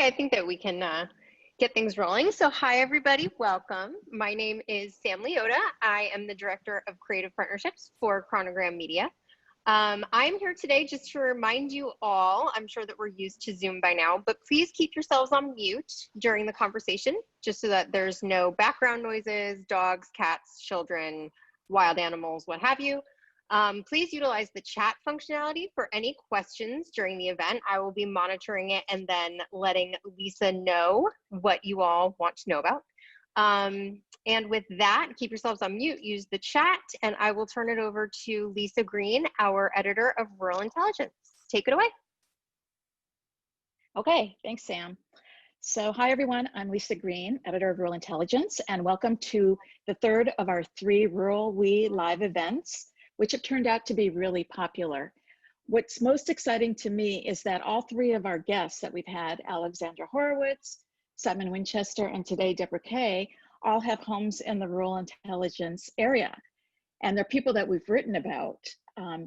I think that we can get things rolling. So hi, everybody. Welcome. My name is Sam Leota. I am the Director of Creative Partnerships for Chronogram Media. I'm here today just to remind you all, I'm sure that we're used to Zoom by now, but please keep yourselves on mute during the conversation, just so that there's no background noises, dogs, cats, children, wild animals, what have you. Please utilize the chat functionality for any questions during the event. I will be monitoring it and then letting Lisa know what you all want to know about. And with that, keep yourselves on mute, use the chat, and I will turn it over to Lisa Green, our editor of Rural Intelligence. Take it away. Okay, thanks, Sam. So hi, everyone. I'm Lisa Green, editor of Rural Intelligence, and welcome to the third of our 3 Rural We live events, which have turned out to be really popular. What's most exciting to me is that all 3 of our guests that we've had, Alexandra Horowitz, Simon Winchester, and today Debra Kaye, all have homes in the rural intelligence area. And they're people that we've written about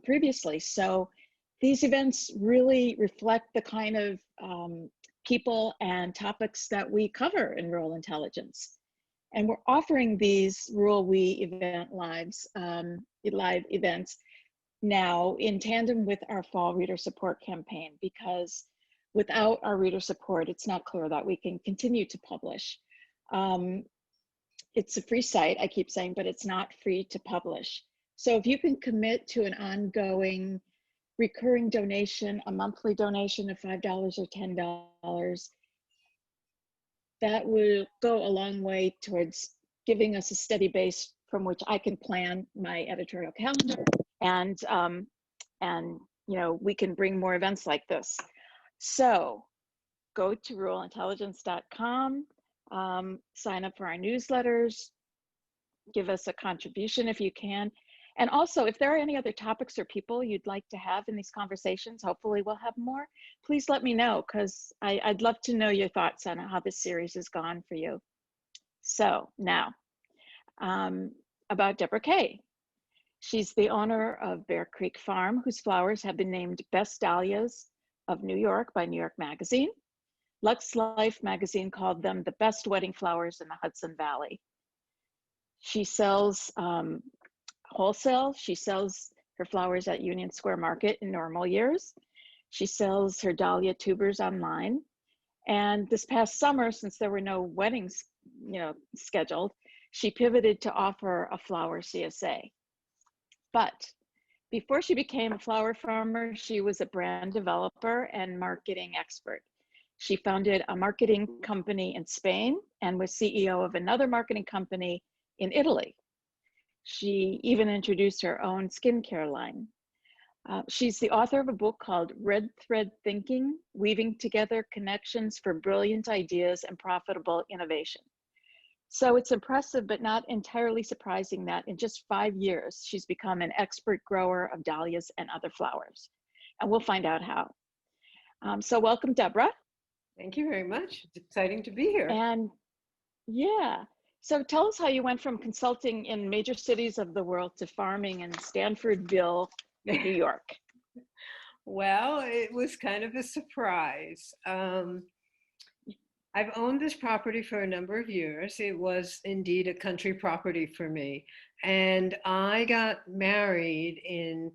previously. So these events really reflect the kind of people and topics that we cover in rural intelligence. And we're offering these Rural We event live events now in tandem with our fall reader support campaign, because without our reader support, it's not clear that we can continue to publish. It's a free site, I keep saying, but it's not free to publish. So if you can commit to an ongoing recurring donation, a monthly donation of $5 or $10, that will go a long way towards giving us a steady base from which I can plan my editorial calendar, and you know, we can bring more events like this. So go to ruralintelligence.com, sign up for our newsletters, give us a contribution if you can. And also, if there are any other topics or people you'd like to have in these conversations, hopefully we'll have more, please let me know, because I'd love to know your thoughts on how this series has gone for you. So now, about Debra Kaye. She's the owner of Bear Creek Farm, whose flowers have been named Best Dahlias of New York by New York Magazine. LuxLife Magazine called them the best wedding flowers in the Hudson Valley. She sells wholesale. She sells her flowers at Union Square Market in normal years. She sells her dahlia tubers online. And this past summer, since there were no weddings, scheduled, she pivoted to offer a flower CSA. But before she became a flower farmer, she was a brand developer and marketing expert. She founded a marketing company in Spain and was CEO of another marketing company in Italy. She even introduced her own skincare line. She's the author of a book called Red Thread Thinking, Weaving Together Connections for Brilliant Ideas and Profitable Innovation. So it's impressive, but not entirely surprising, that in just 5 years, she's become an expert grower of dahlias and other flowers. And we'll find out how. So welcome, Debra. Thank you very much. It's exciting to be here. And yeah, so tell us how you went from consulting in major cities of the world to farming in Stanfordville, New York. Well, it was kind of a surprise. I've owned this property for a number of years. It was indeed a country property for me. And I got married in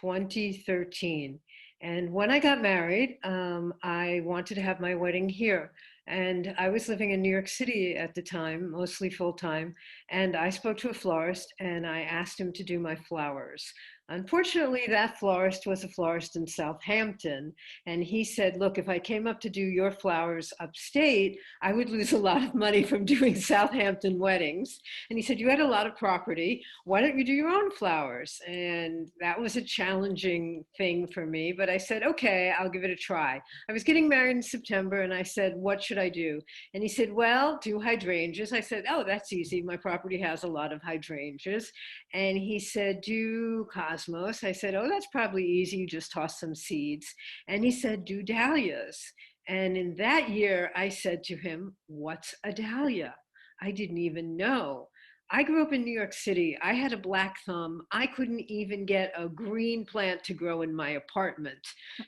2013. And when I got married, I wanted to have my wedding here. And I was living in New York City at the time, mostly full-time. And I spoke to a florist and I asked him to do my flowers. Unfortunately, that florist was a florist in Southampton. And he said, look, if I came up to do your flowers upstate, I would lose a lot of money from doing Southampton weddings. And he said, you had a lot of property. Why don't you do your own flowers? And that was a challenging thing for me. But I said, okay, I'll give it a try. I was getting married in September and I said, what should I do? And he said, well, do hydrangeas. I said, oh, that's easy. My property has a lot of hydrangeas. And he said, do cosmos. I said, oh, that's probably easy. You just toss some seeds. And he said, do dahlias. And in that year, I said to him, what's a dahlia? I didn't even know. I grew up in New York City. I had a black thumb. I couldn't even get a green plant to grow in my apartment.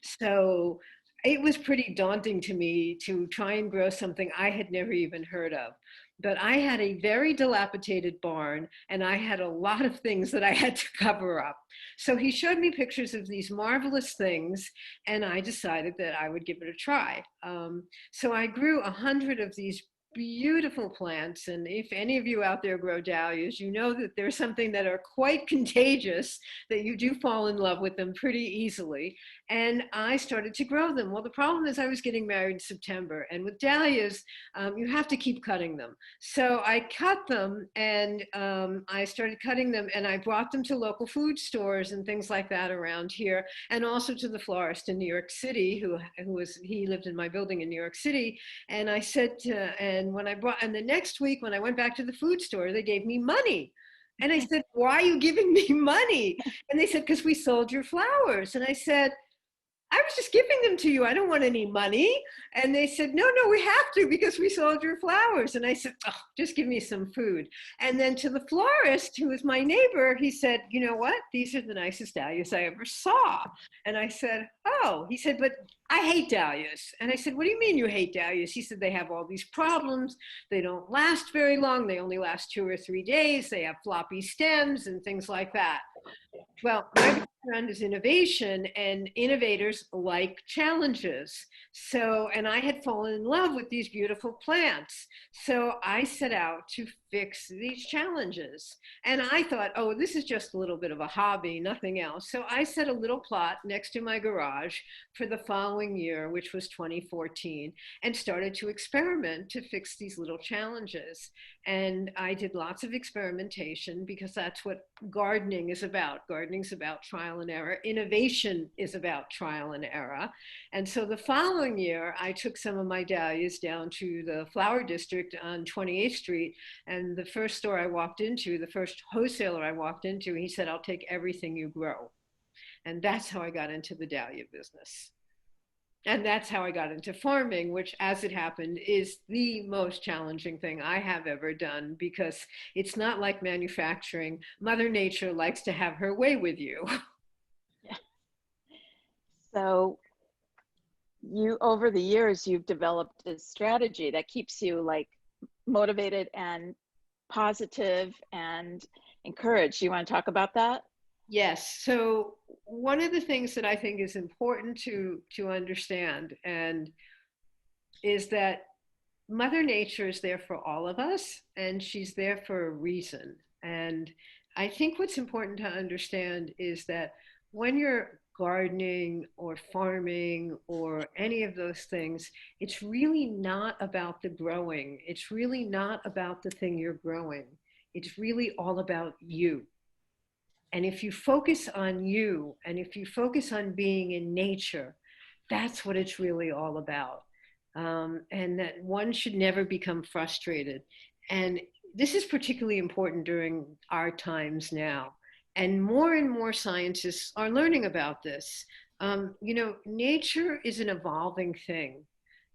So it was pretty daunting to me to try and grow something I had never even heard of. But I had a very dilapidated barn and I had a lot of things that I had to cover up. So he showed me pictures of these marvelous things and I decided that I would give it a try. So I grew 100 of these beautiful plants. And if any of you out there grow dahlias, you know that there's something that are quite contagious, that you do fall in love with them pretty easily. And I started to grow them. Well, the problem is I was getting married in September, and with dahlias, you have to keep cutting them. So I cut them and I started cutting them and I brought them to local food stores and things like that around here, and also to the florist in New York City he lived in my building in New York City. And I said and the next week when I went back to the food store, they gave me money. And I said, why are you giving me money? And they said, because we sold your flowers. And I said, I was just giving them to you. I don't want any money. And they said, no, we have to because we sold your flowers. And I said, oh, just give me some food. And then to the florist, who was my neighbor, he said, you know what? These are the nicest dahlias I ever saw. And I said, oh, he said, but I hate dahlias. And I said, what do you mean you hate dahlias? He said, they have all these problems. They don't last very long. They only last 2 or 3 days. They have floppy stems and things like that. Well, my background is innovation, and innovators like challenges. So, and I had fallen in love with these beautiful plants. So I set out to fix these challenges. And I thought, oh, this is just a little bit of a hobby, nothing else. So I set a little plot next to my garage for the following year, which was 2014, and started to experiment to fix these little challenges. And I did lots of experimentation because that's what gardening is about. Gardening is about trial and error. Innovation is about trial and error. And so the following year, I took some of my dahlias down to the flower district on 28th Street. And the first store I walked into, the first wholesaler I walked into, he said, I'll take everything you grow. And that's how I got into the dahlia business. And that's how I got into farming, which, as it happened, is the most challenging thing I have ever done, because it's not like manufacturing. Mother Nature likes to have her way with you. Yeah. So you, over the years, you've developed a strategy that keeps you like motivated and positive and encouraged. You want to talk about that? Yes. So one of the things that I think is important to understand and is that Mother Nature is there for all of us, and she's there for a reason. And I think what's important to understand is that when you're gardening or farming or any of those things, it's really not about the growing. It's really not about the thing you're growing. It's really all about you. And if you focus on you, and if you focus on being in nature, that's what it's really all about. And that one should never become frustrated. And this is particularly important during our times now. And more scientists are learning about this. Nature is an evolving thing.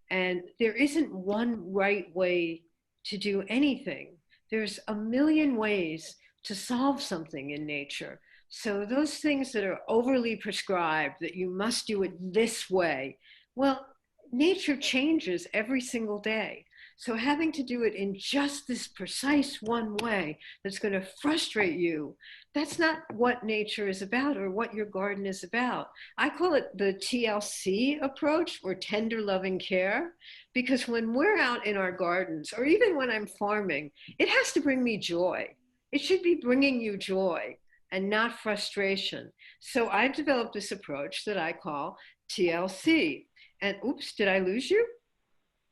And there isn't one right way to do anything. There's a million ways to solve something in nature. So those things that are overly prescribed, that you must do it this way, well, nature changes every single day. So having to do it in just this precise one way that's going to frustrate you, that's not what nature is about or what your garden is about. I call it the TLC approach, or tender loving care, because when we're out in our gardens, or even when I'm farming, it has to bring me joy. It should be bringing you joy and not frustration. So I've developed this approach that I call TLC. And oops, did I lose you?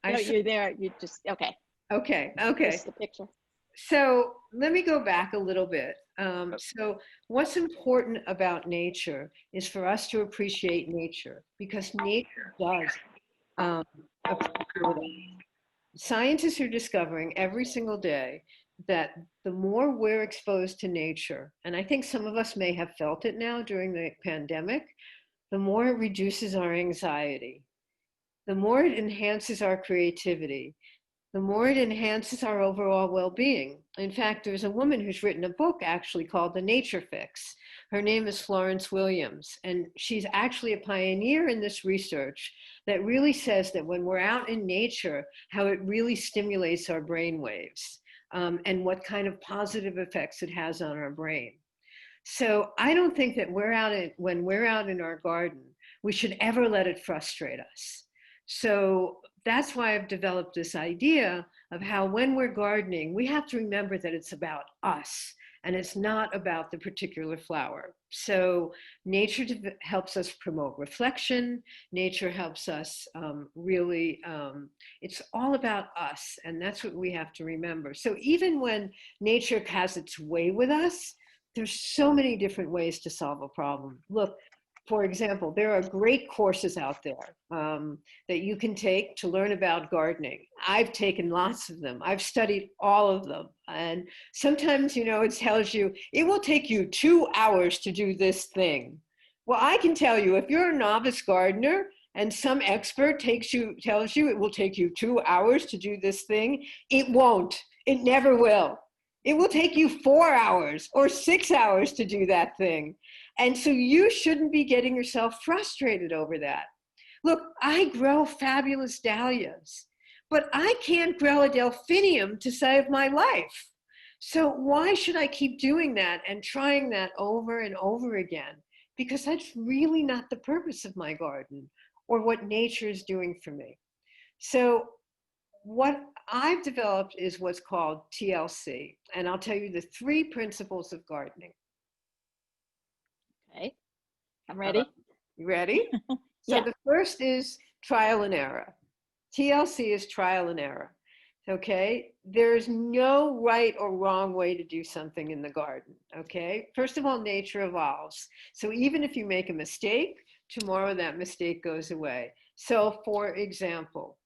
No, you're there. You just, okay. Okay. Just the picture. So let me go back a little bit. So what's important about nature is for us to appreciate nature, because nature does appreciate us. Scientists are discovering every single day that the more we're exposed to nature, and I think some of us may have felt it now during the pandemic, the more it reduces our anxiety, the more it enhances our creativity, the more it enhances our overall well-being. In fact, there's a woman who's written a book actually called The Nature Fix. Her name is Florence Williams, and she's actually a pioneer in this research that really says that when we're out in nature, how it really stimulates our brain waves, and what kind of positive effects it has on our brain. So I don't think that when we're out in our garden, we should ever let it frustrate us. So that's why I've developed this idea of how when we're gardening, we have to remember that it's about us and it's not about the particular flower. So nature helps us promote reflection. Nature helps us it's all about us, and that's what we have to remember. So even when nature has its way with us, there's so many different ways to solve a problem. Look, for example, there are great courses out there that you can take to learn about gardening. I've taken lots of them. I've studied all of them. And sometimes, it tells you, it will take you 2 hours to do this thing. Well, I can tell you, if you're a novice gardener and some expert tells you it will take you 2 hours to do this thing, it won't. It never will. It will take you 4 hours or 6 hours to do that thing. And so you shouldn't be getting yourself frustrated over that. Look, I grow fabulous dahlias, but I can't grow a delphinium to save my life. So why should I keep doing that and trying that over and over again? Because that's really not the purpose of my garden or what nature is doing for me. So what I've developed is what's called TLC, and I'll tell you the 3 principles of gardening. Okay, I'm ready. You ready? So Yeah. the first is trial and error. TLC is trial and error. Okay, there's no right or wrong way to do something in the garden. Okay, first of all, nature evolves. So even if you make a mistake, tomorrow that mistake goes away. So for example,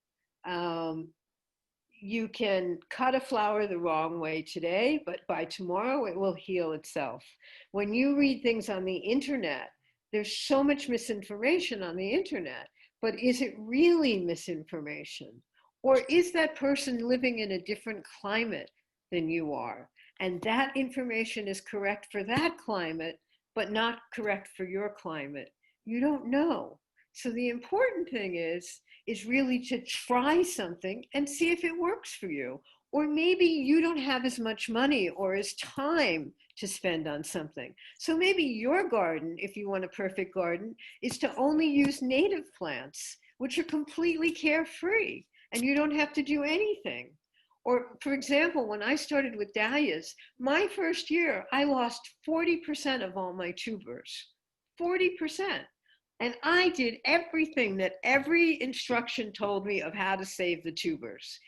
you can cut a flower the wrong way today, but by tomorrow it will heal itself. When you read things on the internet, there's so much misinformation on the internet, but is it really misinformation? Or is that person living in a different climate than you are? And that information is correct for that climate, but not correct for your climate. You don't know. So the important thing is really to try something and see if it works for you. Or maybe you don't have as much money or as time to spend on something. So maybe your garden, if you want a perfect garden, is to only use native plants, which are completely carefree, and you don't have to do anything. Or for example, when I started with dahlias, my first year, I lost 40% of all my tubers, 40%. And I did everything that every instruction told me of how to save the tubers.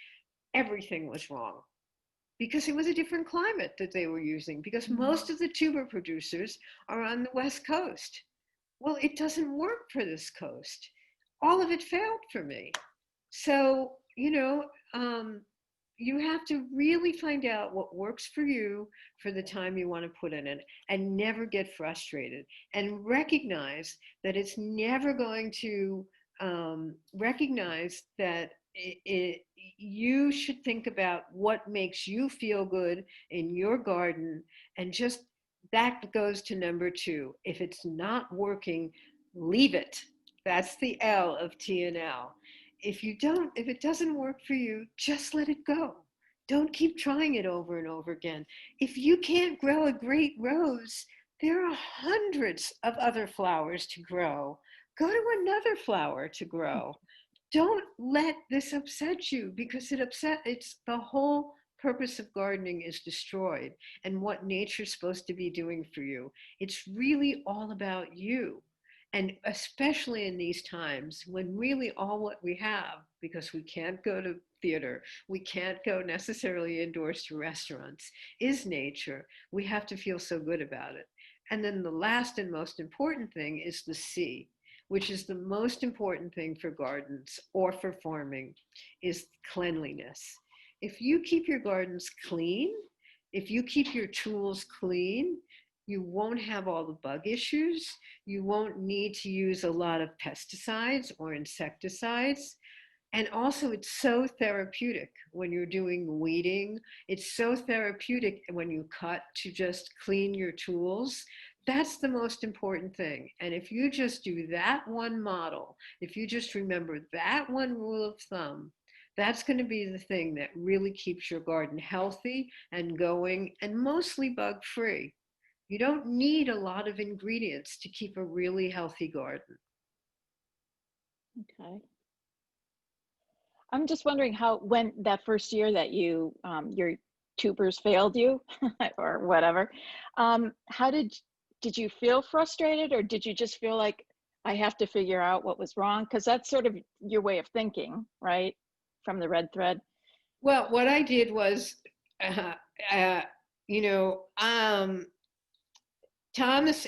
Everything was wrong because it was a different climate that they were using, because most of the tuber producers are on the West Coast. Well, it doesn't work for this coast. All of it failed for me. So, you have to really find out what works for you for the time you want to put in it, and never get frustrated, and recognize that it's never going to recognize that you should think about what makes you feel good in your garden, and just that goes to number 2. If it's not working, leave it. That's the L of TNL. If it doesn't work for you, just let it go. Don't keep trying it over and over again. If you can't grow a great rose, there are hundreds of other flowers to grow. Go to another flower to grow. Don't let this upset you, because it's the whole purpose of gardening is destroyed, and what nature's supposed to be doing for you. It's really all about you. And especially in these times when really all what we have, because we can't go to theater, we can't go necessarily indoors to restaurants, is nature, we have to feel so good about it. And then the last and most important thing is the C, which is the most important thing for gardens or for farming, is cleanliness. If you keep your gardens clean, if you keep your tools clean, you won't have all the bug issues. You won't need to use a lot of pesticides or insecticides. And also, it's so therapeutic when you're doing weeding. It's so therapeutic when you cut to just clean your tools. That's the most important thing. And if you just do that one model, if you just remember that one rule of thumb, that's going to be the thing that really keeps your garden healthy and going and mostly bug free. You don't need a lot of ingredients to keep a really healthy garden. Okay. I'm just wondering how, when that first year that you, your tubers failed you or whatever, how did you feel frustrated, or did you just feel like I have to figure out what was wrong? Because that's sort of your way of thinking, right? From the red thread. Well, what I did was, uh, uh, you know, Thomas,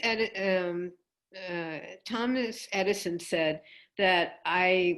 Thomas Edison said that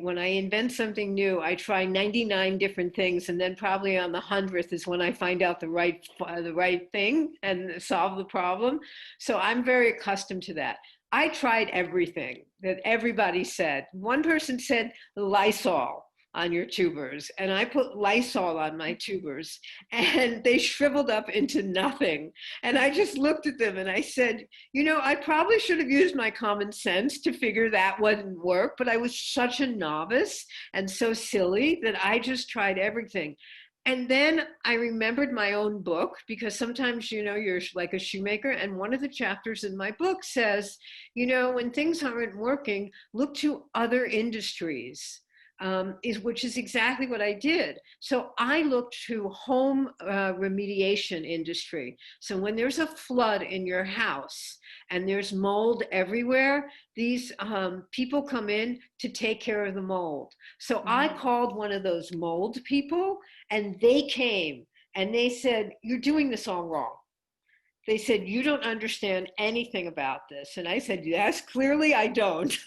when I invent something new, I try 99 different things, and then probably on the 100th is when I find out the right thing and solve the problem. So I'm very accustomed to that. I tried everything that everybody said. One person said Lysol on your tubers, and I put Lysol on my tubers, and they shriveled up into nothing. And I just looked at them and I said, you know, I probably should have used my common sense to figure that wouldn't work, but I was such a novice and so silly that I just tried everything. And then I remembered my own book, because sometimes, you know, you're like a shoemaker. And one of the chapters in my book says, you know, when things aren't working, look to other industries. Which is exactly what I did. So I looked to home remediation industry. So when there's a flood in your house and there's mold everywhere, these people come in to take care of the mold. So I called one of those mold people, and they came and they said, you're doing this all wrong. They said, you don't understand anything about this. And I said, yes, clearly I don't.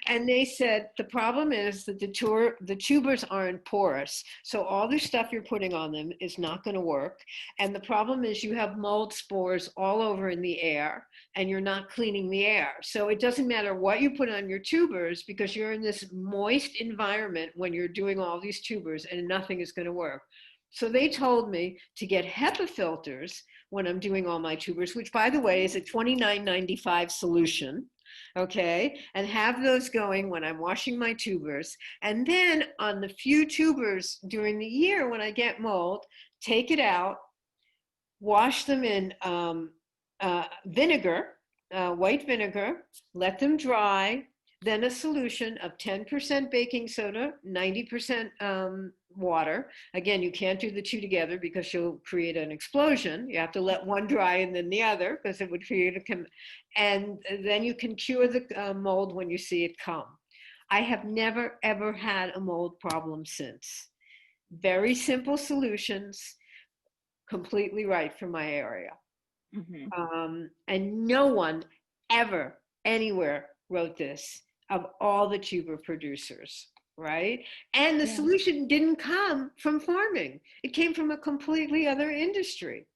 And they said, the problem is that the tubers aren't porous. So all the stuff you're putting on them is not going to work. And the problem is you have mold spores all over in the air, and you're not cleaning the air. So it doesn't matter what you put on your tubers, because you're in this moist environment when you're doing all these tubers, and nothing is going to work. So they told me to get HEPA filters when I'm doing all my tubers, which, by the way, is a $29.95 solution, okay? And have those going when I'm washing my tubers. And then on the few tubers during the year when I get mold, take it out, wash them in vinegar, white vinegar, let them dry, then a solution of 10% baking soda, 90% water. Again, you can't do the two together because you'll create an explosion. You have to let one dry and then the other, because it would create and then you can cure the mold when you see it come. I have never, ever had a mold problem since. Very simple solutions, completely right for my area. And no one ever anywhere wrote this, of all the tuber producers, right? And the solution didn't come from farming. It came from a completely other industry.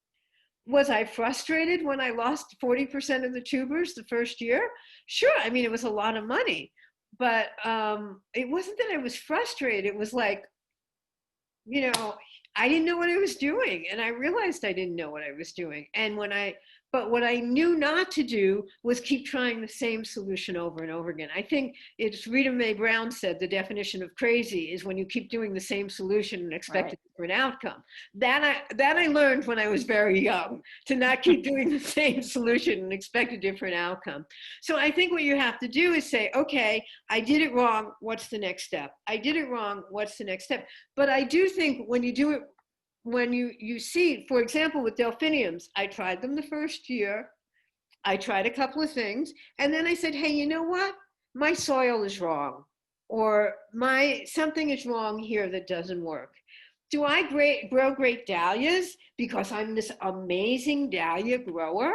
Was I frustrated when I lost 40% of the tubers the first year? Sure. I mean, it was a lot of money, but it wasn't that I was frustrated. It was like, you know, I didn't know what I was doing, and I realized I didn't know what I was doing. And but what I knew not to do was keep trying the same solution over and over again. I think it's Rita Mae Brown said the definition of crazy is when you keep doing the same solution and expect a different outcome. That I learned when I was very young, to not keep doing the same solution and expect a different outcome. So I think what you have to do is say, okay, I did it wrong. What's the next step? I did it wrong. What's the next step? But I do think when you do it, when you see, for example, with delphiniums, I tried them the first year. I tried a couple of things, and then I said, hey, you know what? My soil is wrong, or something is wrong here that doesn't work. Do I grow great dahlias because I'm this amazing dahlia grower?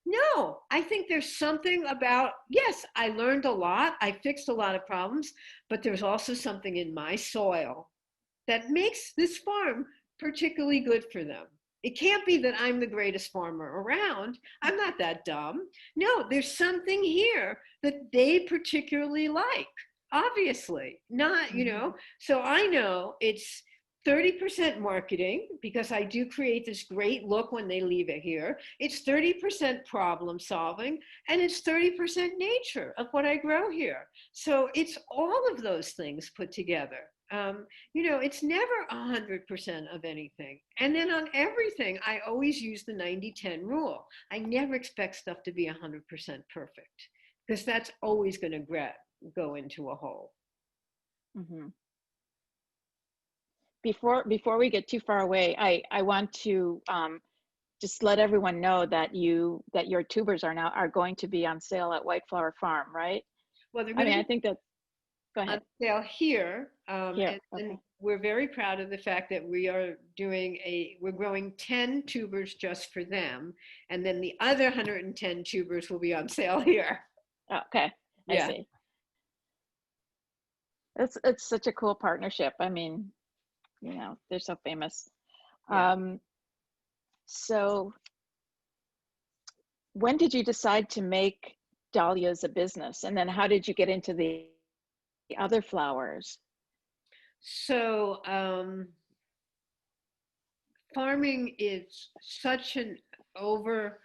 No, I think there's something about, yes, I learned a lot. I fixed a lot of problems, but there's also something in my soil that makes this farm particularly good for them. It can't be that I'm the greatest farmer around. I'm not that dumb. No, there's something here that they particularly like. Obviously, not, you know, so I know it's 30% marketing because I do create this great look when they leave it here. It's 30% problem solving, and it's 30% nature of what I grow here. So it's all of those things put together. You know, it's never 100% of anything. And then on everything, I always use the 90-10 rule. I never expect stuff to be 100% perfect because that's always going to go into a hole. Mm-hmm. Before we get too far away, I want to just let everyone know that your tubers are going to be on sale at White Flower Farm, right? Well, they're I going mean, to I be think that, go on ahead. sale here, Here, and okay. we're very proud of the fact that we're growing 10 tubers just for them, and then the other 110 tubers will be on sale here. Oh, okay, I Yeah. see. It's such a cool partnership. I mean, you know, they're so famous. Yeah. So when did you decide to make dahlias a business? And then how did you get into the other flowers? So farming is such an over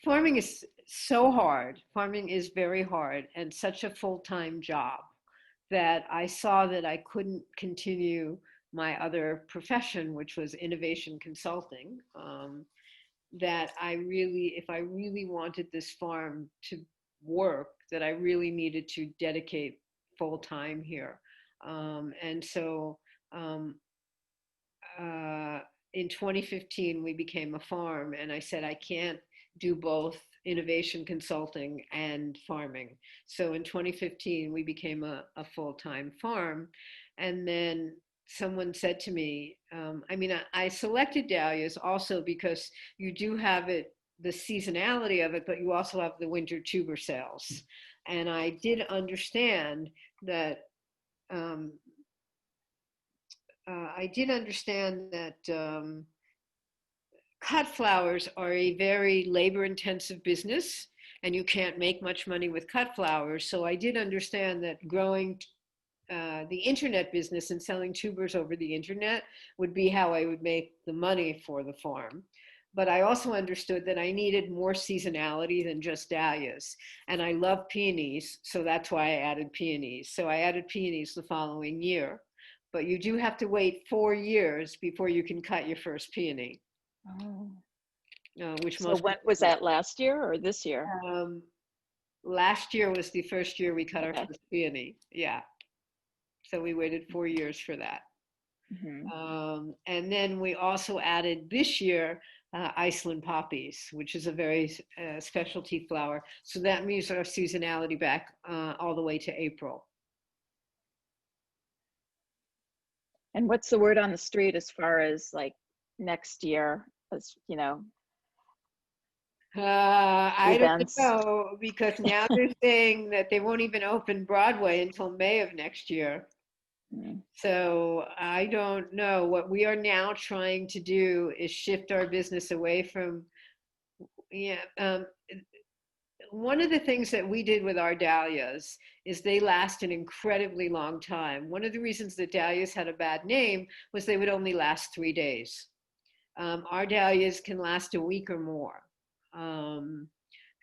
farming is so hard. Farming is very hard and such a full-time job that I saw that I couldn't continue my other profession, which was innovation consulting. That if I really wanted this farm to work, that I really needed to dedicate full time here. And so in 2015, we became a farm, and I said, I can't do both innovation consulting and farming. So in 2015, we became a full-time farm. And then someone said to me, I selected dahlias also because you do have the seasonality of it, but you also have the winter tuber sales. And I did understand that um, cut flowers are a very labor intensive business and you can't make much money with cut flowers. So I did understand that growing the internet business and selling tubers over the internet would be how I would make the money for the farm. But I also understood that I needed more seasonality than just dahlias. And I love peonies, so that's why I added peonies. So I added peonies the following year. But you do have to wait 4 years before you can cut your first peony. Oh. Which So most when people was don't. that, last year or this year? Last year was the first year we cut our Okay. first peony. Yeah. So we waited 4 years for that. Mm-hmm. And then we also added this year Iceland poppies, which is a very specialty flower. So that moves our seasonality back all the way to April. And what's the word on the street as far as like next year, as you know, I don't events? know because now they're saying that they won't even open Broadway until May of next year. Mm. So I don't know. What we are now trying to do is shift our business away from, yeah. One of the things that we did with our dahlias is they last an incredibly long time. One of the reasons that dahlias had a bad name was they would only last 3 days. Our dahlias can last a week or more.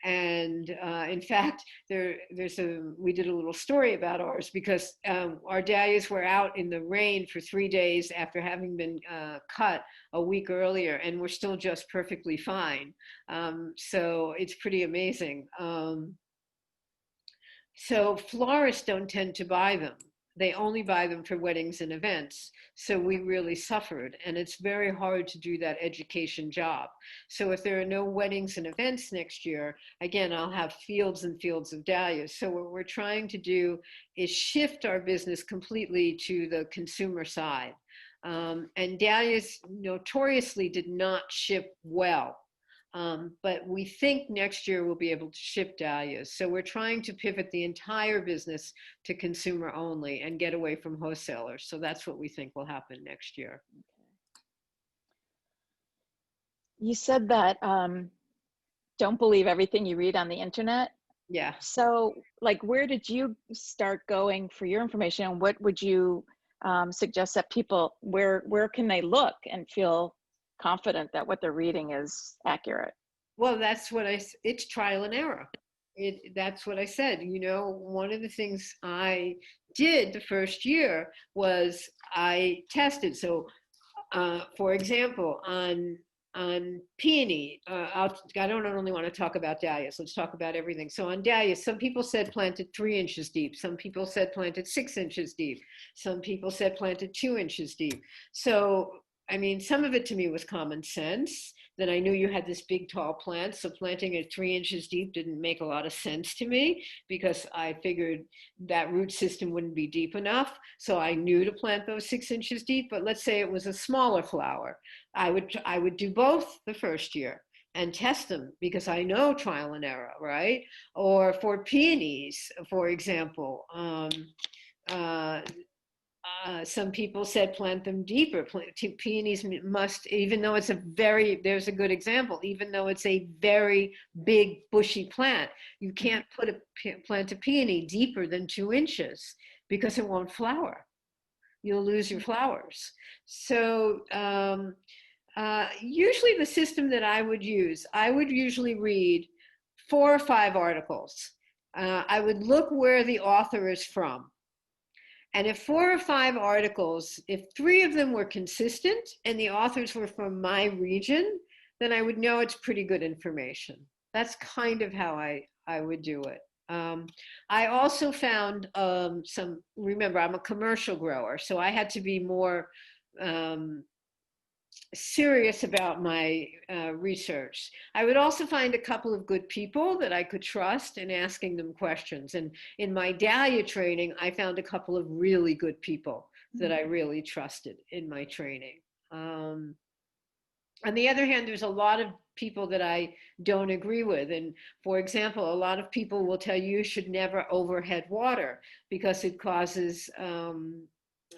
And in fact, we did a little story about ours because our dahlias were out in the rain for 3 days after having been cut a week earlier, and we're still just perfectly fine. So it's pretty amazing. So florists don't tend to buy them. They only buy them for weddings and events. So we really suffered. And it's very hard to do that education job. So if there are no weddings and events next year, again, I'll have fields and fields of dahlias. So what we're trying to do is shift our business completely to the consumer side. And dahlias notoriously did not ship well. But we think next year we'll be able to ship dahlias. So we're trying to pivot the entire business to consumer only and get away from wholesalers. So that's what we think will happen next year. You said that don't believe everything you read on the internet. Yeah. So, like, where did you start going for your information? And what would you suggest that people, where can they look and feel confident that what they're reading is accurate? Well, that's what it's trial and error. That's what I said. You know, one of the things I did the first year was I tested. So, for example, on peony, I don't only want to talk about dahlias. Let's talk about everything. So on dahlias, some people said planted 3 inches deep. Some people said planted 6 inches deep. Some people said planted 2 inches deep. So, I mean, some of it to me was common sense. Then I knew you had this big, tall plant. So planting it 3 inches deep didn't make a lot of sense to me because I figured that root system wouldn't be deep enough. So I knew to plant those 6 inches deep. But let's say it was a smaller flower. I would do both the first year and test them because I know trial and error, right? Or for peonies, for example, uh, some people said plant them deeper. Peonies must, even though it's there's a good example, even though it's a very big bushy plant, you can't plant a peony deeper than 2 inches because it won't flower. You'll lose your flowers. So usually the system that I would usually read 4 or 5 articles. I would look where the author is from. And if 4 or 5 articles, if 3 of them were consistent and the authors were from my region, then I would know it's pretty good information. That's kind of how I would do it. I also found remember, I'm a commercial grower, so I had to be more serious about my research. I would also find a couple of good people that I could trust in asking them questions. And in my Dahlia training, I found a couple of really good people that I really trusted in my training. On the other hand, there's a lot of people that I don't agree with. And for example, a lot of people will tell you should never overhead water because it causes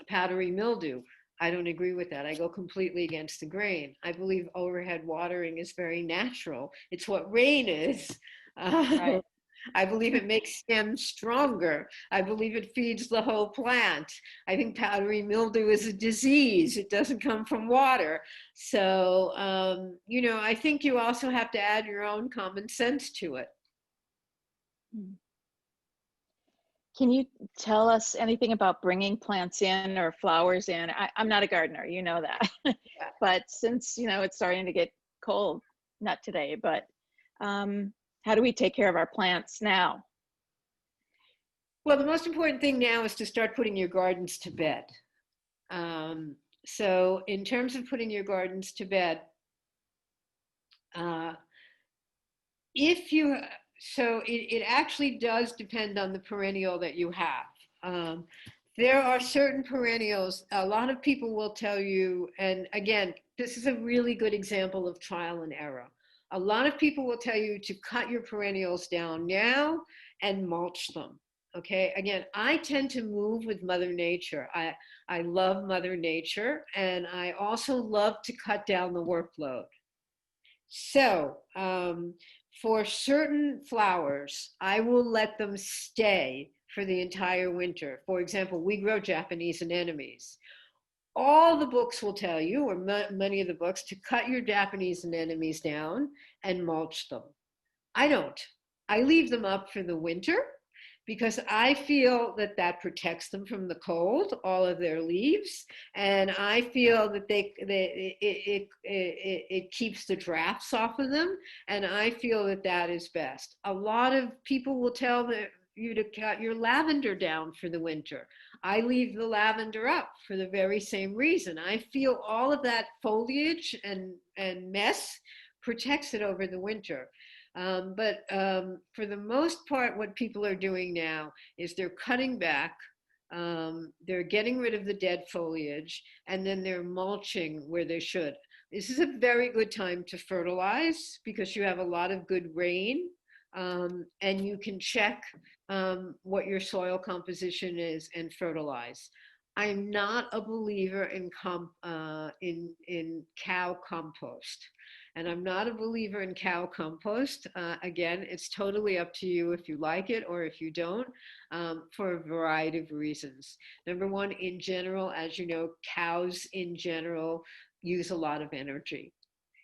powdery mildew. I don't agree with that. I go completely against the grain. I believe overhead watering is very natural. It's what rain is. Right. I believe it makes stems stronger. I believe it feeds the whole plant. I think powdery mildew is a disease. It doesn't come from water. So, you know, I think you also have to add your own common sense to it. Can you tell us anything about bringing plants in or flowers in? I'm not a gardener, you know that. Yeah. But since, you know, it's starting to get cold, not today, but how do we take care of our plants now? Well, the most important thing now is to start putting your gardens to bed. So in terms of putting your gardens to bed, uh, if you, so it actually does depend on the perennial that you have. There are certain perennials, a lot of people will tell you, and again, this is a really good example of trial and error. A lot of people will tell you to cut your perennials down now and mulch them. Okay, again, I tend to move with Mother Nature. I love Mother Nature, and I also love to cut down the workload. So, for certain flowers, I will let them stay for the entire winter. For example, we grow Japanese anemones. All the books will tell you, or many of the books, to cut your Japanese anemones down and mulch them. I don't. I leave them up for the winter because I feel that that protects them from the cold, all of their leaves, and I feel that it keeps the drafts off of them, and I feel that that is best. A lot of people will tell you to cut your lavender down for the winter. I leave the lavender up for the very same reason. I feel all of that foliage and mess protects it over the winter. But for the most part, what people are doing now is they're cutting back, they're getting rid of the dead foliage, and then they're mulching where they should. This is a very good time to fertilize because you have a lot of good rain, and you can check what your soil composition is and fertilize. I'm not a believer in cow compost. And I'm not a believer in cow compost. Again, it's totally up to you if you like it or if you don't, for a variety of reasons. Number one, in general, as you know, cows in general use a lot of energy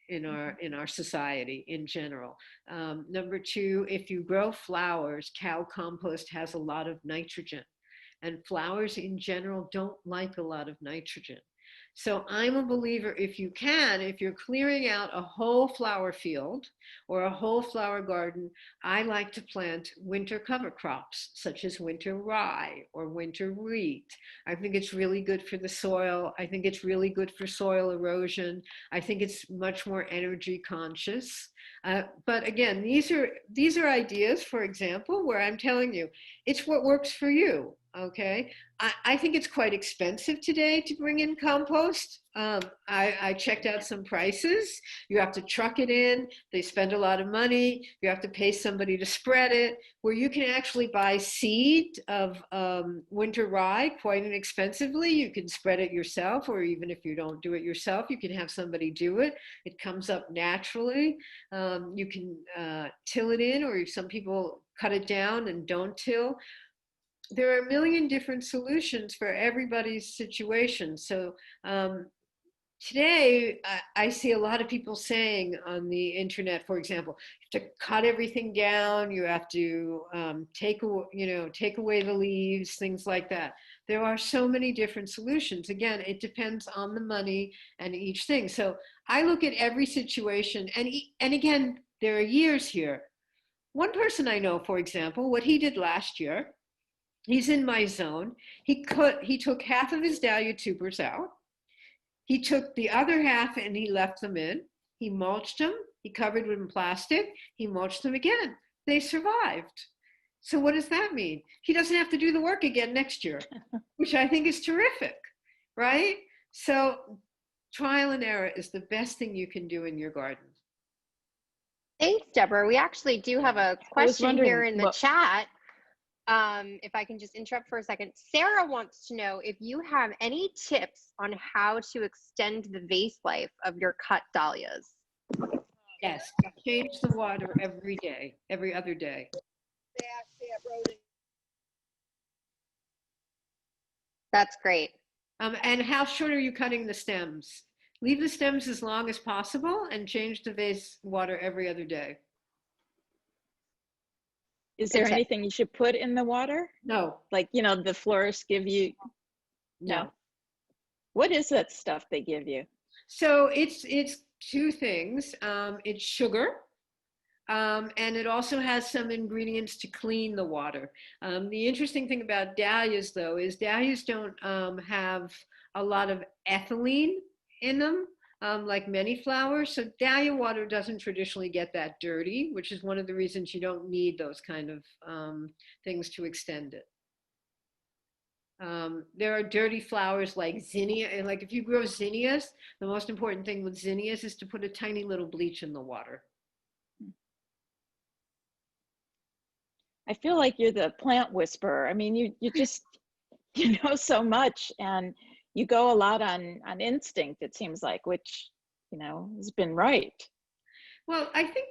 in our society in general. Number two, if you grow flowers, cow compost has a lot of nitrogen, and flowers in general don't like a lot of nitrogen. So I'm a believer, if you can, if you're clearing out a whole flower field or a whole flower garden, I like to plant winter cover crops such as winter rye or winter wheat. I think it's really good for the soil. I think it's really good for soil erosion. I think it's much more energy conscious. But again, these are ideas, for example, where I'm telling you, it's what works for you. Okay. I think it's quite expensive today to bring in compost. I checked out some prices. You have to truck it in. They spend a lot of money. You have to pay somebody to spread it. Where you can actually buy seed of winter rye quite inexpensively. You can spread it yourself, or even if you don't do it yourself, you can have somebody do it. It comes up naturally. You can till it in, or some people cut it down and don't till. There are a million different solutions for everybody's situation. So today, I see a lot of people saying on the internet, for example, you have to cut everything down. You have to take away the leaves, things like that. There are so many different solutions. Again, it depends on the money and each thing. So I look at every situation, and again, there are years here. One person I know, for example, what he did last year. He's in my zone. He took half of his dahlia tubers out. He took the other half and he left them in. He mulched them. He covered them in plastic. He mulched them again. They survived. So what does that mean? He doesn't have to do the work again next year, which I think is terrific, right? So trial and error is the best thing you can do in your garden. Thanks, Deborah. We actually do have a question here in the chat. If I can just interrupt for a second. Sarah wants to know if you have any tips on how to extend the vase life of your cut dahlias. Yes, change the water every day, every other day. That's great. And how short are you cutting the stems? Leave the stems as long as possible and change the vase water every other day. Is there anything you should put in the water? No. Like, the florists give you? No. What is that stuff they give you? So it's two things. It's sugar. And it also has some ingredients to clean the water. The interesting thing about dahlias, though, is dahlias don't have a lot of ethylene in them, like many flowers. So dahlia water doesn't traditionally get that dirty, which is one of the reasons you don't need those kind of things to extend it. There are dirty flowers like zinnia, and like if you grow zinnias, the most important thing with zinnias is to put a tiny little bleach in the water. I feel like you're the plant whisperer. I mean, you just, you know so much, and you go a lot on instinct, it seems like, which, has been right. Well, I think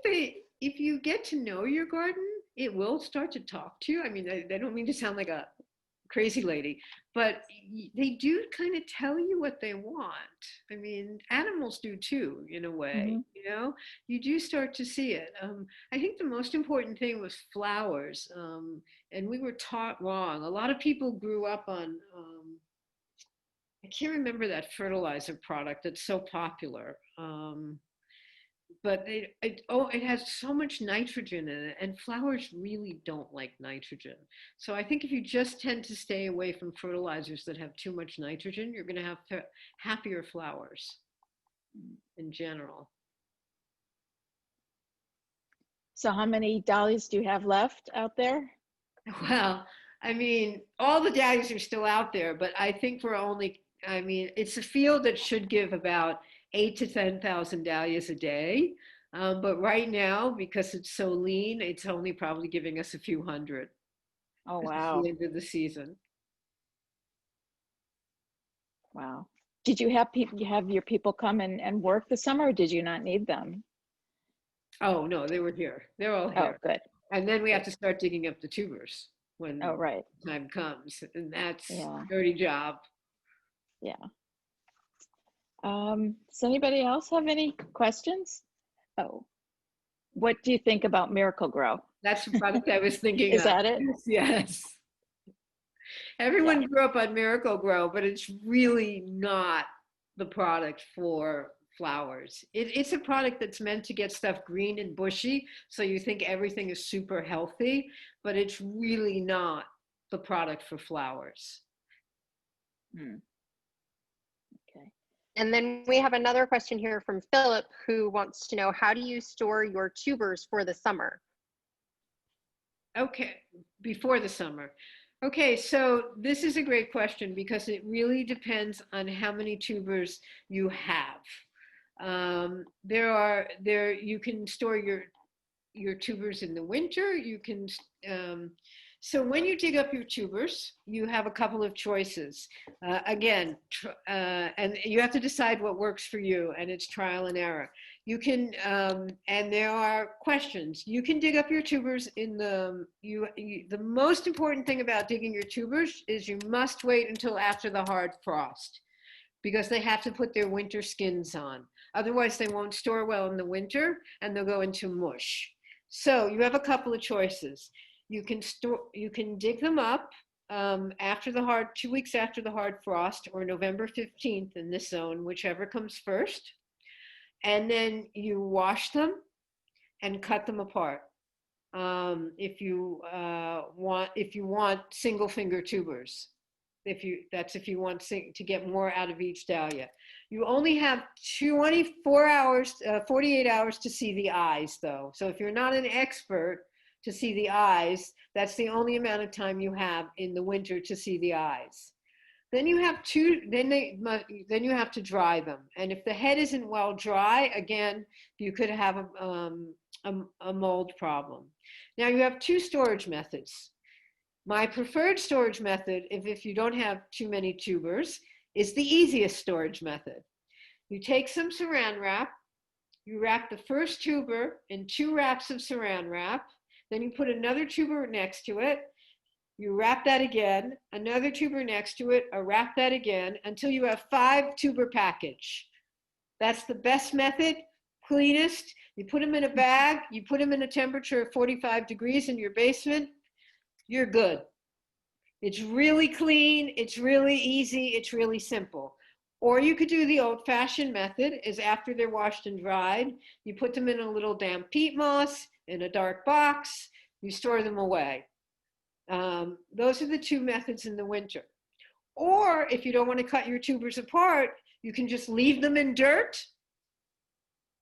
if you get to know your garden, it will start to talk to you. I mean, I don't mean to sound like a crazy lady, but they do kind of tell you what they want. I mean, animals do too, in a way. Mm-hmm. You do start to see it. I think the most important thing was flowers, and we were taught wrong. A lot of people grew up on, I can't remember that fertilizer product that's so popular. But it has so much nitrogen in it, and flowers really don't like nitrogen. So I think if you just tend to stay away from fertilizers that have too much nitrogen, you're going to have happier flowers in general. So how many dahlias do you have left out there? Well, I mean, all the dahlias are still out there, but I think it's a field that should give about 8,000 to 10,000 dahlias a day. But right now, because it's so lean, it's only probably giving us a few hundred. Oh, wow. At the end of the season. Wow. Did you have your people come and work the summer, or did you not need them? Oh, no, they were here. They're all Oh, here. good. And then we have to start digging up the tubers when Oh, right. time comes. And that's Yeah. a dirty job. Yeah. Does anybody else have any questions? Oh, what do you think about Miracle-Gro? That's the product I was thinking Is of. that it? Yes. Everyone grew up on Miracle-Gro, but it's really not the product for flowers. It's a product that's meant to get stuff green and bushy, so you think everything is super healthy, but it's really not the product for flowers. Hmm. Okay. And then we have another question here from Philip, who wants to know, how do you store your tubers for the summer? Okay, before the summer. Okay, so this is a great question because it really depends on how many tubers you have. You can store your tubers in the winter. You can so when you dig up your tubers, you have a couple of choices. And you have to decide what works for you, and it's trial and error. You can, and there are questions. You can dig up your tubers in the most important thing about digging your tubers is you must wait until after the hard frost, because they have to put their winter skins on. Otherwise, they won't store well in the winter and they'll go into mush. So you have a couple of choices. You can dig them up after 2 weeks after the hard frost, or November 15th in this zone, whichever comes first. And then you wash them and cut them apart. If you want single finger tubers, if you want to get more out of each dahlia. You only have 24 hours, 48 hours to see the eyes, though. So if you're not an expert to see the eyes, that's the only amount of time you have in the winter to see the eyes. Then you have then you have to dry them. And if the head isn't well dry, again, you could have a mold problem. Now you have two storage methods. My preferred storage method, if you don't have too many tubers, is the easiest storage method. You take some saran wrap, you wrap the first tuber in 2 wraps of saran wrap, then you put another tuber next to it, you wrap that again, another tuber next to it, wrap that again, until you have 5 tuber package. That's the best method, cleanest. You put them in a bag, you put them in a temperature of 45 degrees in your basement, you're good. It's really clean, it's really easy, it's really simple. Or you could do the old-fashioned method, is after they're washed and dried, you put them in a little damp peat moss, in a dark box, you store them away. Those are the two methods in the winter. Or if you don't want to cut your tubers apart, you can just leave them in dirt,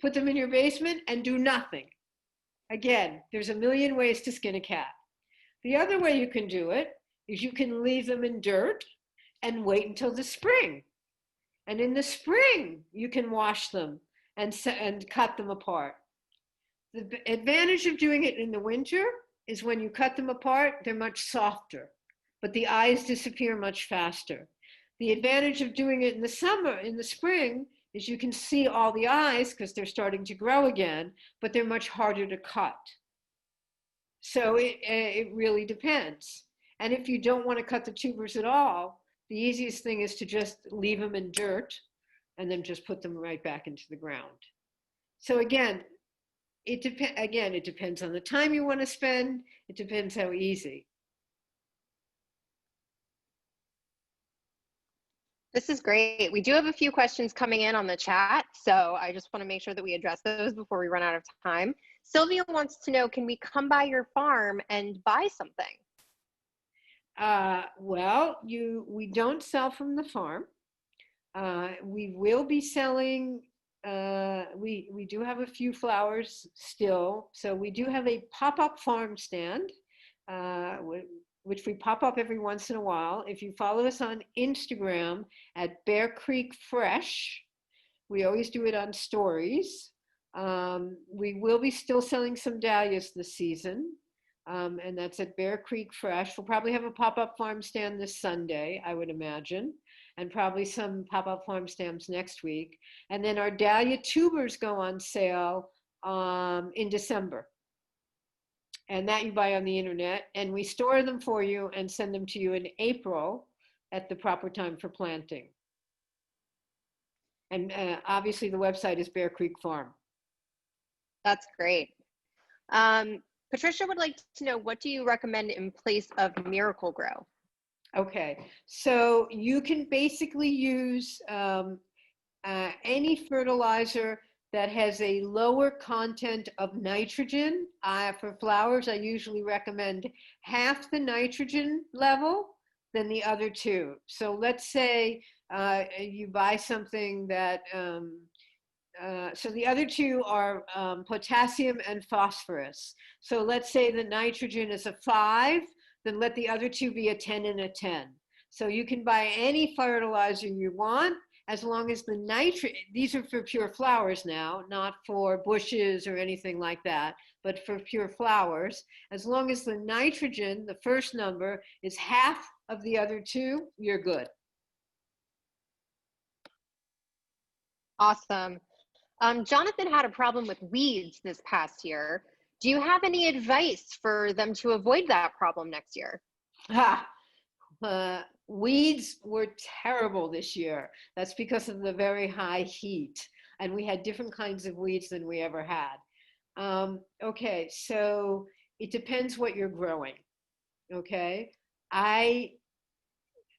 put them in your basement, and do nothing. Again, there's a million ways to skin a cat. The other way you can do it is you can leave them in dirt and wait until the spring. And in the spring, you can wash them and cut them apart. The advantage of doing it in the winter is when you cut them apart, they're much softer, but the eyes disappear much faster. The advantage of doing it in the spring, is you can see all the eyes because they're starting to grow again, but they're much harder to cut. So it really depends. And if you don't want to cut the tubers at all, the easiest thing is to just leave them in dirt and then just put them right back into the ground. So again, it depends on the time you want to spend. It depends how easy. This is great. We do have a few questions coming in on the chat, so I just want to make sure that we address those before we run out of time. Sylvia wants to know, can we come by your farm and buy something? Well, we don't sell from the farm. We will be selling, we do have a few flowers still. So we do have a pop-up farm stand, which we pop up every once in a while. If you follow us on Instagram at Bear Creek Fresh, we always do it on stories. We will be still selling some dahlias this season, and that's at Bear Creek Fresh. We'll probably have a pop-up farm stand this Sunday, I would imagine. and probably some pop-up farm stems next week. And then our dahlia tubers go on sale in December. And that you buy on the internet, and we store them for you and send them to you in April at the proper time for planting. And obviously the website is Bear Creek Farm. That's great. Patricia would like to know, what do you recommend in place of Miracle-Gro? Okay, so you can basically use any fertilizer that has a lower content of nitrogen. For flowers, I usually recommend half the nitrogen level than the other two. So let's say you buy something that, so the other two are potassium and phosphorus. So let's say the nitrogen is a 5, then let the other two be a 10 and a 10. So you can buy any fertilizer you want, as long as the nitrogen, these are for pure flowers now, not for bushes or anything like that, but for pure flowers. As long as the nitrogen, the first number, is half of the other two, you're good. Awesome. Jonathan had a problem with weeds this past year. Do you have any advice for them to avoid that problem next year? Weeds were terrible this year. That's because of the very high heat. And we had different kinds of weeds than we ever had. Okay, so it depends what you're growing. Okay,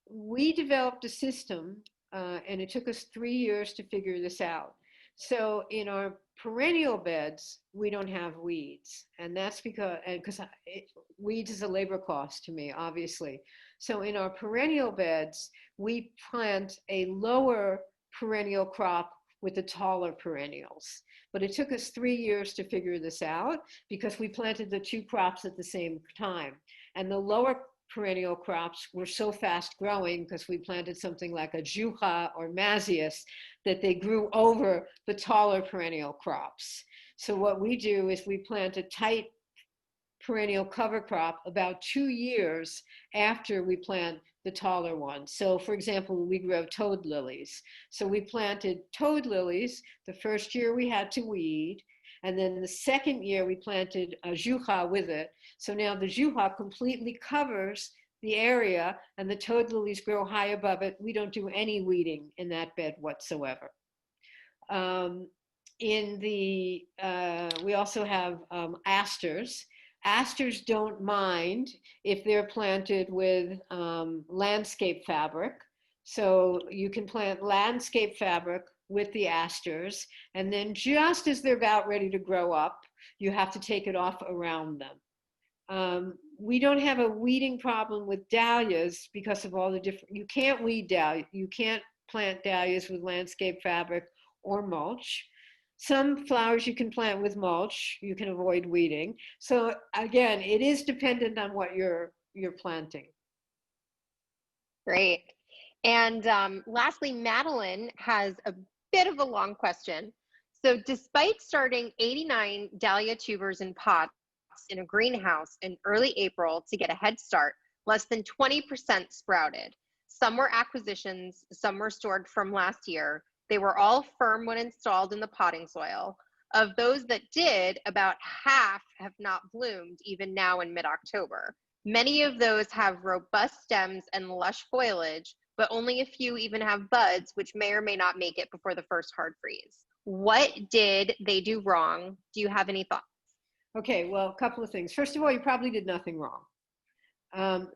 we developed a system, and it took us 3 years to figure this out. So in our perennial beds, we don't have weeds, and that's because weeds is a labor cost to me, obviously. So in our perennial beds, we plant a lower perennial crop with the taller perennials. But it took us 3 years to figure this out because we planted the 2 crops at the same time. And the lower perennial crops were so fast growing because we planted something like a juha or mazius that they grew over the taller perennial crops. So what we do is we plant a tight perennial cover crop about 2 years after we plant the taller ones. So for example, we grow toad lilies. So we planted toad lilies. The first year we had to weed. And then the second year we planted a juha with it. So now the juha completely covers the area and the toad lilies grow high above it. We don't do any weeding in that bed whatsoever. We also have asters. Asters don't mind if they're planted with landscape fabric. So you can plant landscape fabric with the asters, and then just as they're about ready to grow up, you have to take it off around them. We don't have a weeding problem with dahlias because of all the different, you can't weed dahlias, you can't plant dahlias with landscape fabric or mulch. Some flowers you can plant with mulch, you can avoid weeding. So again, it is dependent on what you're planting. Great. And lastly, Madeline has a bit of a long question. So despite starting 89 dahlia tubers in pots in a greenhouse in early April to get a head start, less than 20% sprouted. Some were acquisitions, some were stored from last year. They were all firm when installed in the potting soil. Of those that did, about half have not bloomed even now in mid-October. Many of those have robust stems and lush foliage, but only a few even have buds, which may or may not make it before the first hard freeze. What did they do wrong? Do you have any thoughts? Okay, well, a couple of things. First of all, you probably did nothing wrong.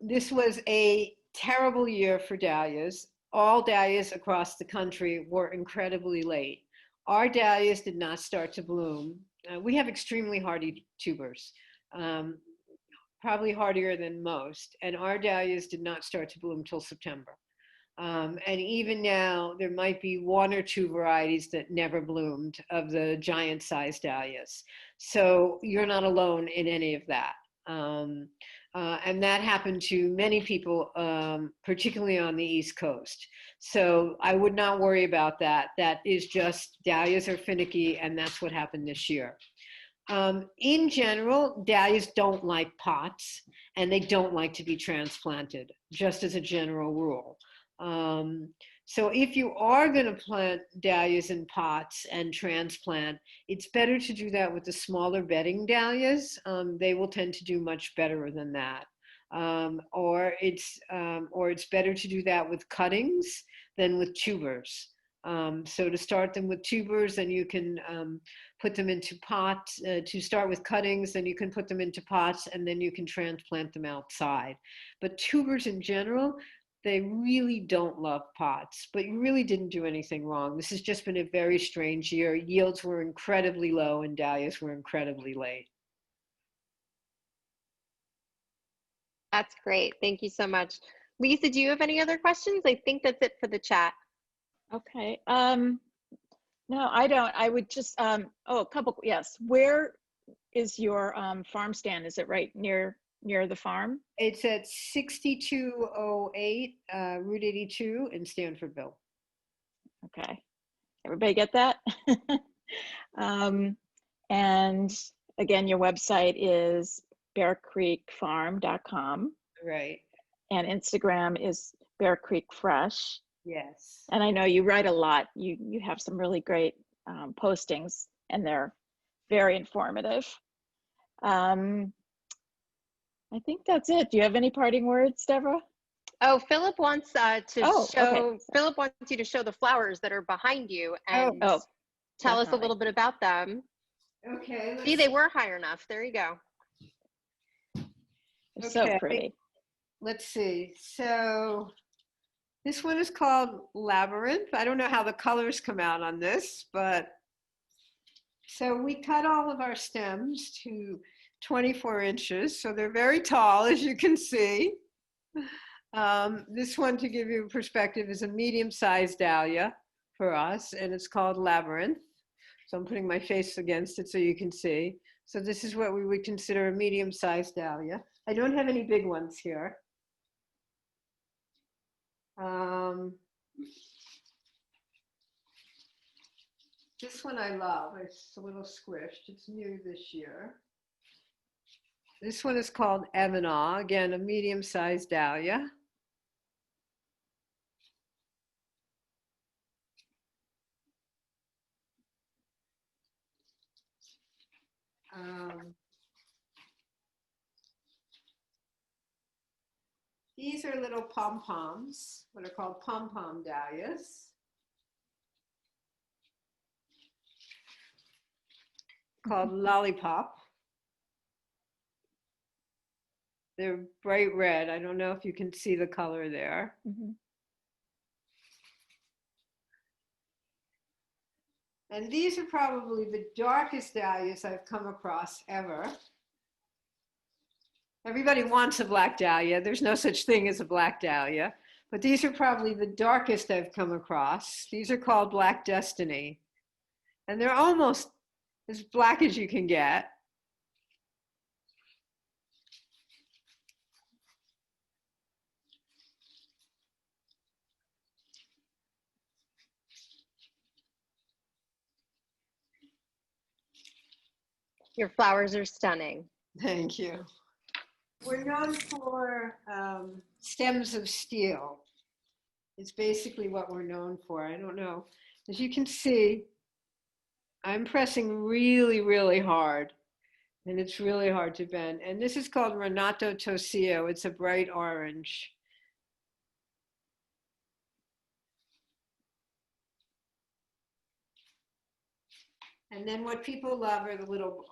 This was a terrible year for dahlias. All dahlias across the country were incredibly late. Our dahlias did not start to bloom. We have extremely hardy tubers, probably hardier than most, and our dahlias did not start to bloom till September. And even now, there might be 1 or 2 varieties that never bloomed of the giant-sized dahlias. So you're not alone in any of that. And that happened to many people, particularly on the East Coast. So I would not worry about that. That is just, dahlias are finicky, and that's what happened this year. In general, dahlias don't like pots, and they don't like to be transplanted, just as a general rule. So if you are going to plant dahlias in pots and transplant, it's better to do that with the smaller bedding dahlias. They will tend to do much better than that. Or it's better to do that with cuttings than with tubers. So to start them with tubers, then you can put them into pots. To start with cuttings, then you can put them into pots, and then you can transplant them outside. But tubers in general, they really don't love pots, but you really didn't do anything wrong. This has just been a very strange year. Yields were incredibly low and dahlias were incredibly late. That's great. Thank you so much. Lisa, do you have any other questions? I think that's it for the chat. Okay. No, I don't. I would just, oh, a couple, yes. Where is your farm stand? Is it right near the farm? It's at 6208 Route 82 in Stanfordville. Okay. Everybody get that? And again, your website is bearcreekfarm.com. Right. And Instagram is Bear Creek Fresh. Yes. And I know you write a lot. You have some really great postings, and they're very informative. I think that's it. Do you have any parting words, Deborah? Oh, Philip wants Okay. Philip wants you to show the flowers that are behind you and tell definitely. us a little bit about them. Okay. See, they were high enough. There you go. They're so pretty. Let's see. So this one is called Labyrinth. I don't know how the colors come out on this, but so we cut all of our stems to 24 inches. So they're very tall, as you can see. This one, to give you a perspective, is a medium-sized dahlia for us, and it's called Labyrinth. So I'm putting my face against it so you can see. So this is what we would consider a medium-sized dahlia. I don't have any big ones here. This one I love. It's a little squished. It's new this year. This one is called Evanaw, again, a medium-sized dahlia. These are little pom-poms, what are called pom-pom dahlias. Called Lollipop. They're bright red. I don't know if you can see the color there. Mm-hmm. And these are probably the darkest dahlias I've come across ever. Everybody wants a black dahlia. There's no such thing as a black dahlia, but these are probably the darkest I've come across. These are called Black Destiny, and they're almost as black as you can get. Your flowers are stunning. Thank you. We're known for stems of steel. It's basically what we're known for. I don't know. As you can see, I'm pressing really, really hard, and it's really hard to bend. And this is called Renato Tosio. It's a bright orange. And then what people love are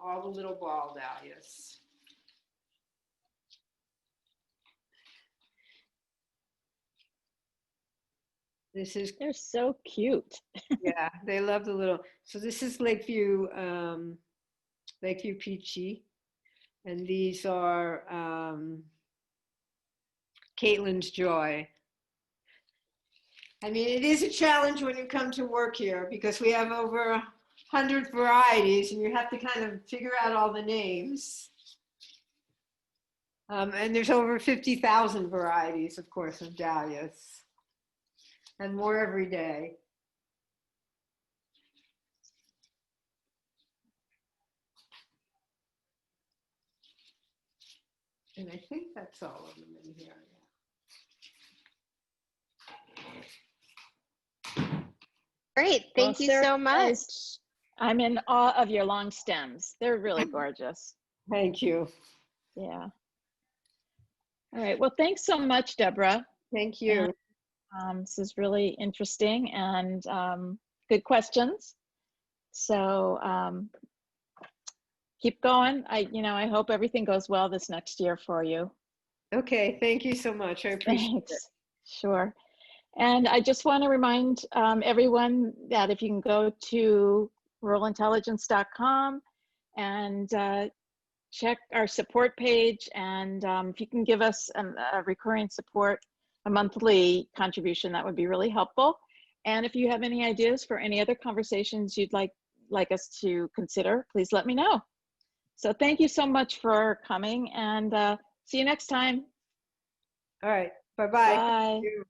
all the little ball dahlias. They're so cute. Yeah, they love the little. So this is Lakeview Peachy, and these are Caitlin's Joy. I mean, it is a challenge when you come to work here because we have over 100 varieties, and you have to kind of figure out all the names. And there's over 50,000 varieties, of course, of dahlias, and more every day. And I think that's all of them in here. Yeah. Great. Well, Thank you Sarah, so much. I'm in awe of your long stems. They're really gorgeous. Thank you. Yeah. All right. Well, thanks so much, Deborah. Thank you. This is really interesting and good questions. So keep going. I hope everything goes well this next year for you. Okay, thank you so much. I appreciate it. Thanks. Sure. And I just want to remind everyone that if you can go to ruralintelligence.com and check our support page, and if you can give us a recurring support, a monthly contribution, that would be really helpful. And if you have any ideas for any other conversations you'd like us to consider, please let me know. So thank you so much for coming, and see you next time. All right. Bye-bye. Bye. Thank you.